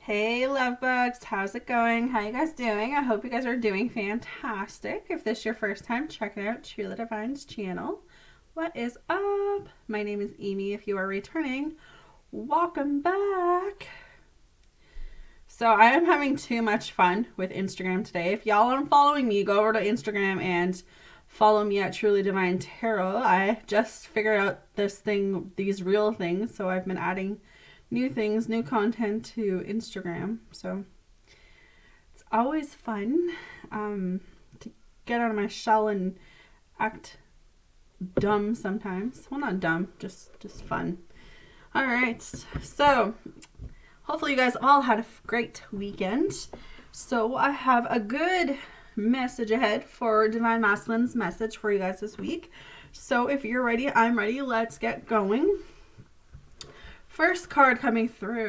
Hey love bugs, how's it going? How you guys doing? I hope you guys are doing fantastic. If this is your first time checking out Truly Divine's channel, what is up? My name is Amy. If you are returning, welcome back. So I am having too much fun with Instagram today. If y'all aren't following me, go over to Instagram and follow me at Truly Divine Tarot. I just figured out these real things, so I've been adding new things, new content to Instagram. So it's always fun to get out of my shell and act dumb sometimes. Well, not dumb, just fun. All right, so hopefully you guys all had a great weekend. So I have a good message ahead for Divine Masculine's message for you guys this week. So if you're ready, I'm ready. Let's get going. First card coming through,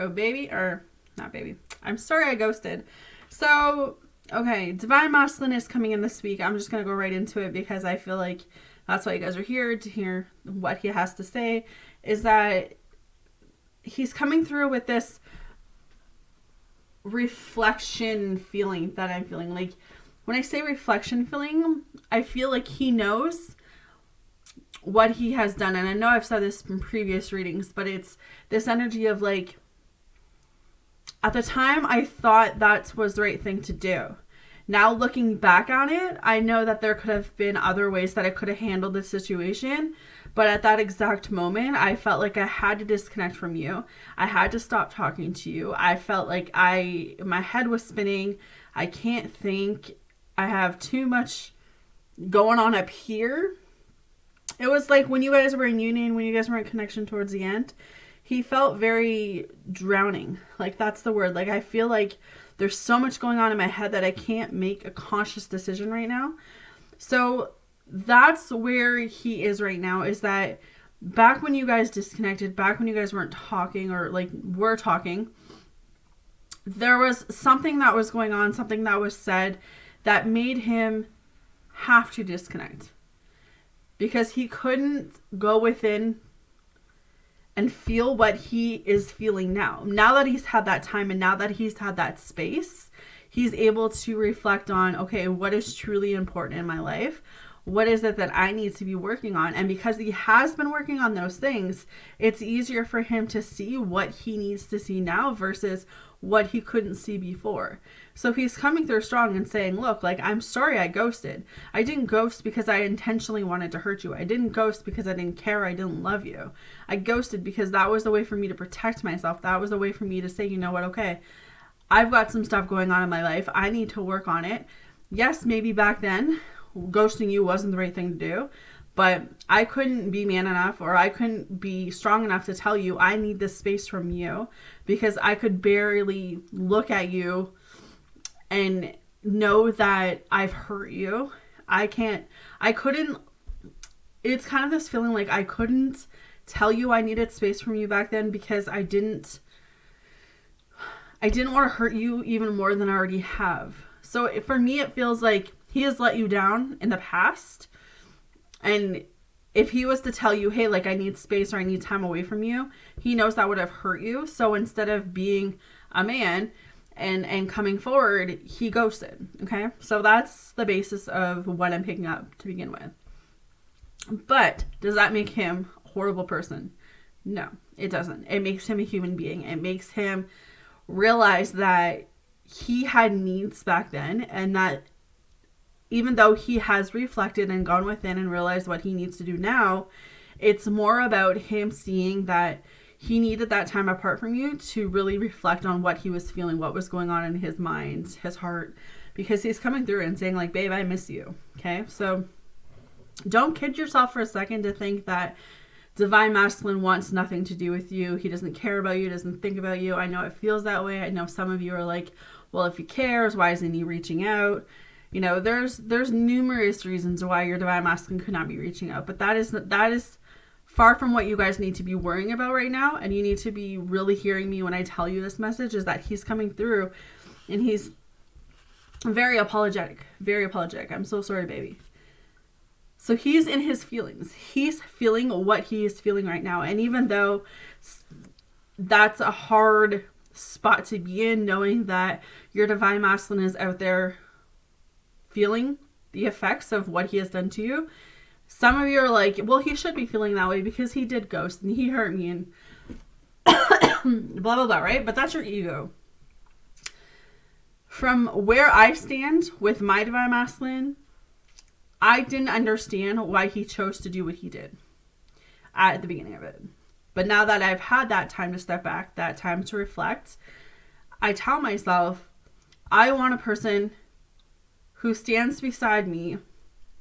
not baby. I'm sorry I ghosted. So, okay, Divine Masculine is coming in this week. I'm just going to go right into it because I feel like that's why you guys are here, to hear what he has to say, is that he's coming through with this reflection feeling that I'm feeling. Like, when I say reflection feeling, I feel like he knows what he has done. And I know I've said this from previous readings, but it's this energy of like, at the time I thought that was the right thing to do. Now looking back on it, I know that there could have been other ways that I could have handled the situation. But at that exact moment, I felt like I had to disconnect from you. I had to stop talking to you. I felt like my head was spinning. I can't think. I have too much going on up here. It was like when you guys were in union, when you guys were in connection towards the end, he felt very drowning. Like, that's the word. Like, I feel like there's so much going on in my head that I can't make a conscious decision right now. So that's where he is right now, is that back when you guys disconnected, back when you guys weren't talking, or like were talking, there was something that was going on, something that was said that made him have to disconnect. Because he couldn't go within and feel what he is feeling now. Now that he's had that time and now that he's had that space, he's able to reflect on, okay, what is truly important in my life? What is it that I need to be working on? And because he has been working on those things, it's easier for him to see what he needs to see now versus what he couldn't see before. So he's coming through strong and saying, look, like, I'm sorry I ghosted. I didn't ghost because I intentionally wanted to hurt you. I didn't ghost because I didn't care. I didn't love you. I ghosted because that was a way for me to protect myself. That was a way for me to say, you know what, okay, I've got some stuff going on in my life. I need to work on it. Yes, maybe back then, ghosting you wasn't the right thing to do, but I couldn't be man enough, or I couldn't be strong enough to tell you I need this space from you, because I could barely look at you and know that I've hurt you. It's kind of this feeling like I couldn't tell you I needed space from you back then because I didn't want to hurt you even more than I already have. So for me, it feels like he has let you down in the past. And if he was to tell you, hey, like, I need space or I need time away from you, he knows that would have hurt you. So instead of being a man and coming forward, he ghosted. Okay. So that's the basis of what I'm picking up to begin with. But does that make him a horrible person? No, it doesn't. It makes him a human being. It makes him realize that he had needs back then, and that even though he has reflected and gone within and realized what he needs to do now, it's more about him seeing that he needed that time apart from you to really reflect on what he was feeling, what was going on in his mind, his heart, because he's coming through and saying, like, babe, I miss you. Okay. So don't kid yourself for a second to think that Divine Masculine wants nothing to do with you. He doesn't care about you, doesn't think about you. I know it feels that way. I know some of you are like, well, if he cares, why isn't he reaching out? You know, there's numerous reasons why your Divine Masculine could not be reaching out, but that is far from what you guys need to be worrying about right now. And you need to be really hearing me when I tell you this message, is that he's coming through and he's very apologetic, very apologetic. I'm so sorry, baby. So he's in his feelings. He's feeling what he is feeling right now. And even though that's a hard spot to be in, knowing that your divine masculine is out there feeling the effects of what he has done to you. Some of you are like, well, he should be feeling that way because he did ghost and he hurt me and blah, blah, blah, right? But that's your ego. From where I stand with my divine masculine, I didn't understand why he chose to do what he did at the beginning of it. But now that I've had that time to step back, that time to reflect, I tell myself, I want a person who stands beside me,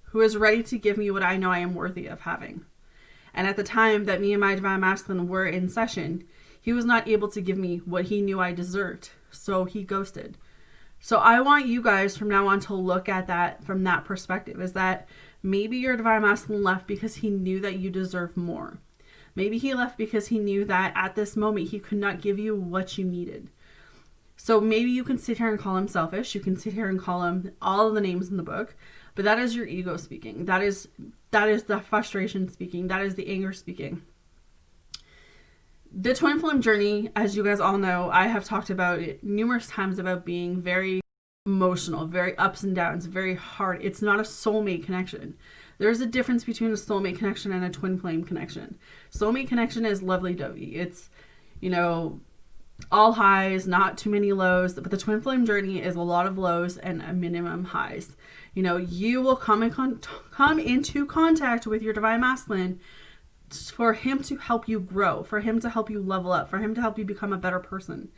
who is ready to give me what I know I am worthy of having. And at the time that me and my divine masculine were in session, he was not able to give me what he knew I deserved. So he ghosted. So I want you guys from now on to look at that from that perspective, is that maybe your divine masculine left because he knew that you deserve more. Maybe he left because he knew that at this moment he could not give you what you needed. So maybe you can sit here and call him selfish. You can sit here and call him all of the names in the book, but that is your ego speaking. That is the frustration speaking. That is the anger speaking. The twin flame journey, as you guys all know, I have talked about it numerous times about being very emotional, very ups and downs, very hard. It's not a soulmate connection. There's a difference between a soulmate connection and a twin flame connection. Soulmate connection is lovey-dovey. It's, all highs, not too many lows. But the twin flame journey is a lot of lows and a minimum highs. You will come into contact with your divine masculine for him to help you grow, for him to help you level up, for him to help you become a better person.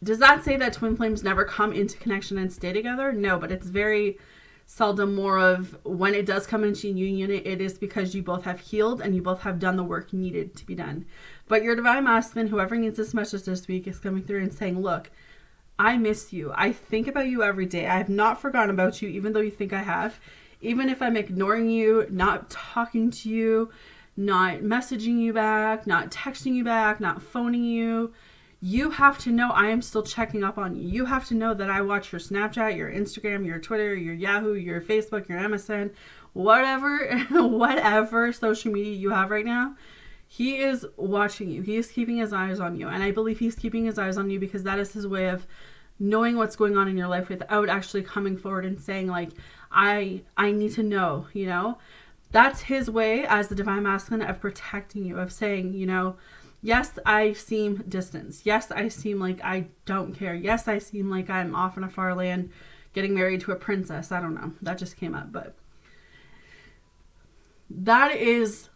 Does that say that twin flames never come into connection and stay together? No, but it's very seldom. More of when it does come into union, it is because you both have healed and you both have done the work needed to be done. But your divine masculine, whoever needs this message this week, is coming through and saying, look, I miss you. I think about you every day. I have not forgotten about you, even though you think I have. Even if I'm ignoring you, not talking to you, not messaging you back, not texting you back, not phoning you, you have to know I am still checking up on you. You have to know that I watch your Snapchat, your Instagram, your Twitter, your Yahoo, your Facebook, your MSN, whatever social media you have right now. He is watching you. He is keeping his eyes on you. And I believe he's keeping his eyes on you because that is his way of knowing what's going on in your life without actually coming forward and saying, like, I need to know, That's his way as the divine masculine of protecting you, of saying, yes, I seem distant. Yes, I seem like I don't care. Yes, I seem like I'm off in a far land getting married to a princess. I don't know. That just came up. But that is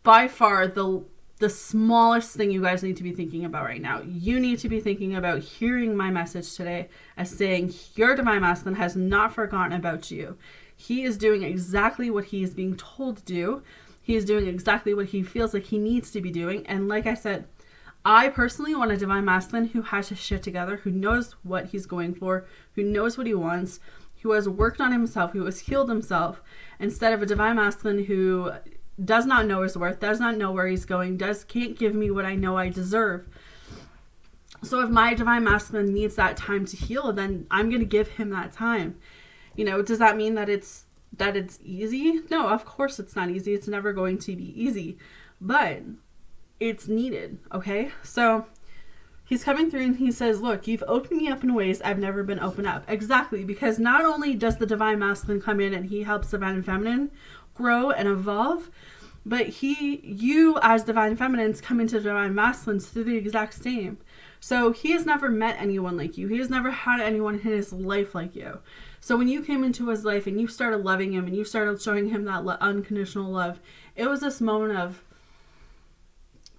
by far the smallest thing you guys need to be thinking about right now. You need to be thinking about hearing my message today as saying your divine masculine has not forgotten about you. He is doing exactly what he is being told to do. He is doing exactly what he feels like he needs to be doing. And like I said, I personally want a divine masculine who has his shit together, who knows what he's going for, who knows what he wants, who has worked on himself, who has healed himself, instead of a divine masculine who does not know his worth, does not know where he's going, can't give me what I know I deserve. So if my divine masculine needs that time to heal, then I'm going to give him that time. Does that mean that it's easy? No, of course it's not easy. It's never going to be easy, but it's needed. Okay. So he's coming through and he says, look, you've opened me up in ways I've never been opened up. Exactly. Because not only does the divine masculine come in and he helps divine feminine grow and evolve, but you as divine feminines come into divine masculines through the exact same. So he has never met anyone like you. He has never had anyone in his life like you. So when you came into his life and you started loving him and you started showing him that unconditional love, it was this moment of,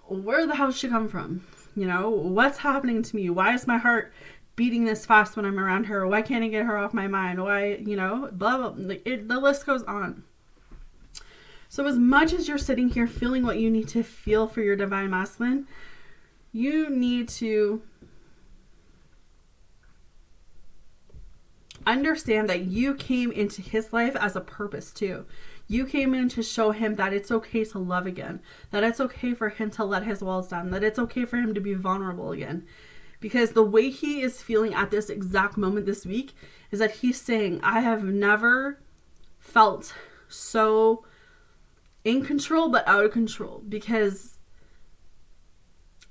where the hell did she come from? What's happening to me? Why is my heart beating this fast when I'm around her? Why can't I get her off my mind? Why, blah, blah. The list goes on. So as much as you're sitting here feeling what you need to feel for your divine masculine, you need to understand that you came into his life as a purpose too. You came in to show him that it's okay to love again, that it's okay for him to let his walls down, that it's okay for him to be vulnerable again. Because the way he is feeling at this exact moment this week is that he's saying, I have never felt so in control but out of control, because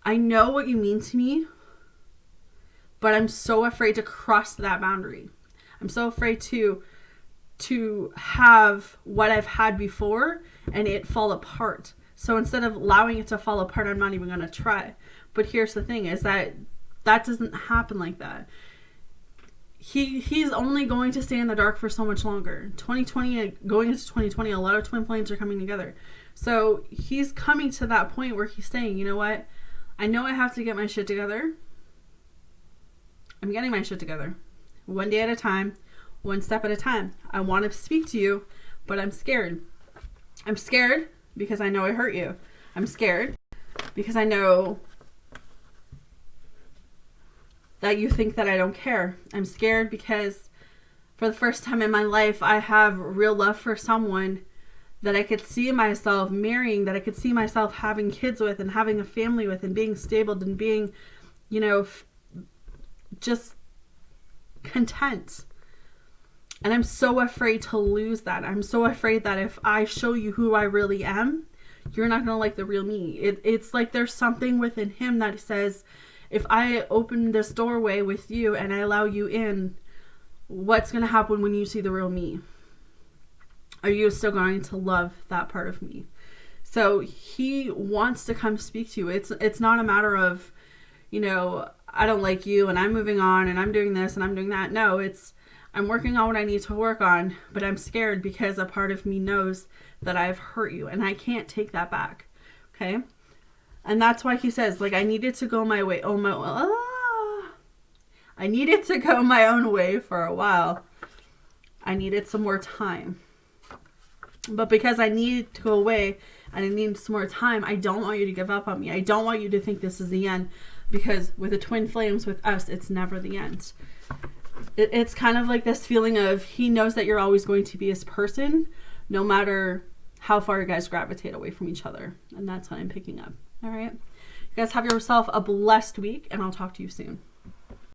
I know what you mean to me, but I'm so afraid to cross that boundary. I'm so afraid to have what I've had before and it fall apart. So instead of allowing it to fall apart, I'm not even going to try. But here's the thing, is that doesn't happen like that. He's only going to stay in the dark for so much longer. 2020, going into 2020, a lot of twin flames are coming together. So he's coming to that point where he's saying, you know what? I know I have to get my shit together. I'm getting my shit together. One day at a time, one step at a time. I want to speak to you, but I'm scared. I'm scared because I know I hurt you. I'm scared because I know that you think that I don't care. I'm scared because for the first time in my life, I have real love for someone that I could see myself marrying, that I could see myself having kids with and having a family with and being stable and being, you know, just content. And I'm so afraid to lose that. I'm so afraid that if I show you who I really am, you're not going to like the real me. It's like there's something within him that says, if I open this doorway with you and I allow you in, what's going to happen when you see the real me? Are you still going to love that part of me? So he wants to come speak to you. It's not a matter of, you know, I don't like you and I'm moving on and I'm doing this and I'm doing that. No, it's I'm working on what I need to work on, but I'm scared because a part of me knows that I've hurt you and I can't take that back. Okay? And that's why he says, like, I needed to go my way. I needed to go my own way for a while. I needed some more time. But because I needed to go away and I needed some more time, I don't want you to give up on me. I don't want you to think this is the end, because with the twin flames with us, it's never the end. It's kind of like this feeling of he knows that you're always going to be his person, no matter how far you guys gravitate away from each other. And that's what I'm picking up. All right. You guys have yourself a blessed week, and I'll talk to you soon.